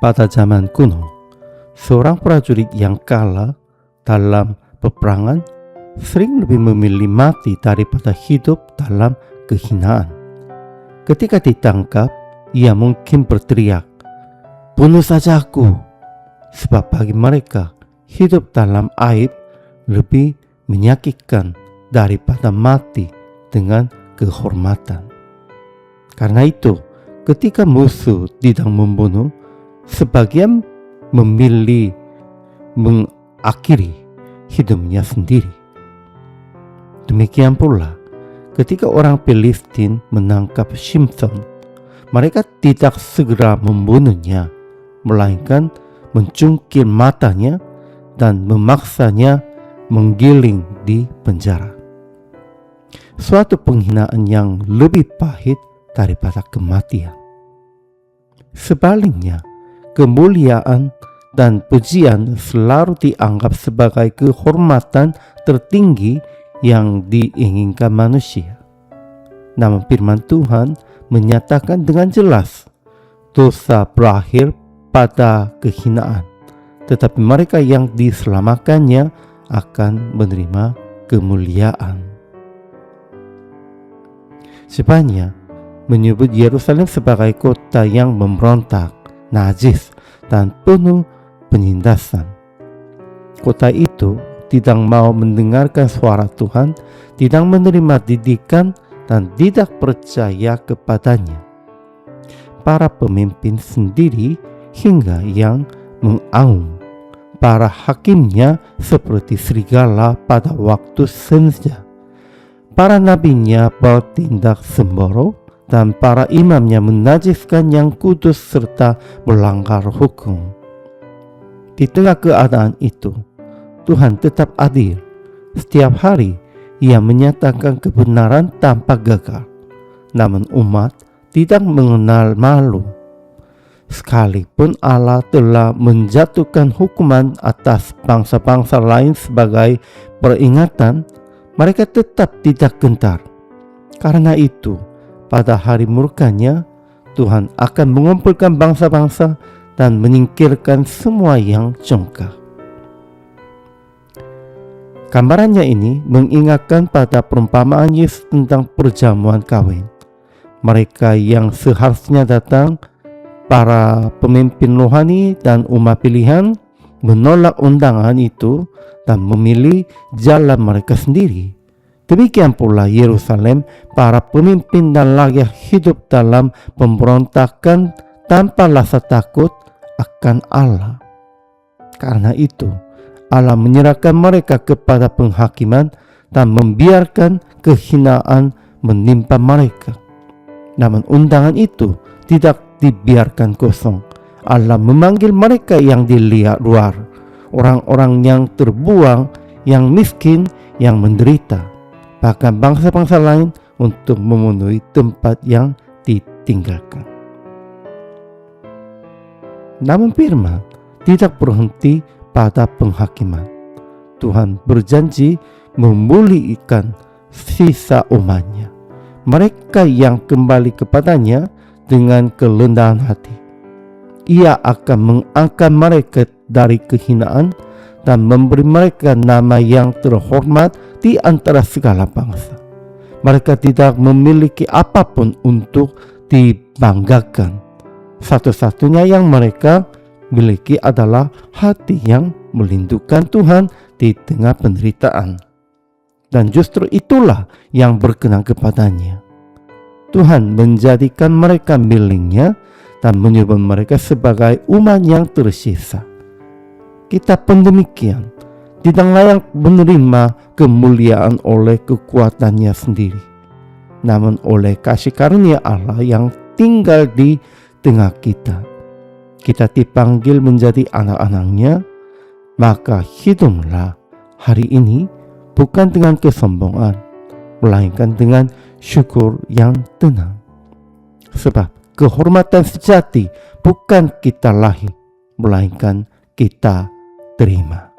Pada zaman kuno, seorang prajurit yang kalah dalam peperangan sering lebih memilih mati daripada hidup dalam kehinaan. Ketika ditangkap, ia mungkin berteriak, "Bunuh saja aku!" Sebab bagi mereka, hidup dalam aib lebih menyakitkan daripada mati dengan kehormatan. Karena itu, ketika musuh tidak membunuh, sebagian memilih mengakhiri hidupnya sendiri. Demikian pula, ketika orang Filistin menangkap Simson, mereka tidak segera membunuhnya, melainkan mencungkil matanya dan memaksanya menggiling di penjara. Suatu penghinaan yang lebih pahit daripada kematian. Sebaliknya, kemuliaan dan pujian selalu dianggap sebagai kehormatan tertinggi yang diinginkan manusia. Namun firman Tuhan menyatakan dengan jelas, dosa berakhir pada kehinaan, tetapi mereka yang diselamatkannya akan menerima kemuliaan. Spanya menyebut Yerusalem sebagai kota yang memberontak, najis, dan penuh penindasan. Kota itu tidak mau mendengarkan suara Tuhan, tidak menerima didikan, dan tidak percaya kepadanya. Para pemimpin sendiri hingga yang mengaum. Para hakimnya seperti serigala pada waktu senja. Para nabinya bertindak sembrono, dan para imamnya menajiskan yang kudus serta melanggar hukum. Di tengah keadaan itu, Tuhan tetap adil. Setiap hari Ia menyatakan kebenaran tanpa gagal. Namun umat tidak mengenal malu. Sekalipun Allah telah menjatuhkan hukuman atas bangsa-bangsa lain sebagai peringatan, mereka tetap tidak gentar. Karena itu, pada hari murkanya, Tuhan akan mengumpulkan bangsa-bangsa dan menyingkirkan semua yang congkak. Gambarannya ini mengingatkan pada perumpamaan Yesus tentang perjamuan kawin. Mereka yang seharusnya datang, para pemimpin rohani dan umat pilihan, menolak undangan itu dan memilih jalan mereka sendiri. Demikian pula Yerusalem, para pemimpin dan rakyat hidup dalam pemberontakan tanpa rasa takut akan Allah. Karena itu, Allah menyerahkan mereka kepada penghakiman dan membiarkan kehinaan menimpa mereka. Namun undangan itu tidak dibiarkan kosong. Allah memanggil mereka yang di luar, orang-orang yang terbuang, yang miskin, yang menderita, bahkan bangsa-bangsa lain untuk memenuhi tempat yang ditinggalkan. Namun firman tidak berhenti pada penghakiman. Tuhan berjanji memulihkan sisa umatnya, mereka yang kembali kepadanya dengan kerendahan hati. Ia akan mengangkat mereka dari kehinaan dan memberi mereka nama yang terhormat di antara segala bangsa. Mereka tidak memiliki apapun untuk dibanggakan. Satu-satunya yang mereka miliki adalah hati yang melindungi Tuhan di tengah penderitaan. Dan justru itulah yang berkenan kepadanya. Tuhan menjadikan mereka miliknya dan menyebut mereka sebagai umat yang tersisa. Kita pun demikian, tidak layak menerima kemuliaan oleh kekuatannya sendiri, namun oleh kasih karunia Allah yang tinggal di tengah kita. Kita dipanggil menjadi anak-anaknya, maka hiduplah hari ini bukan dengan kesombongan, melainkan dengan syukur yang tenang. Sebab kehormatan sejati bukan kita lahir, melainkan kita terima.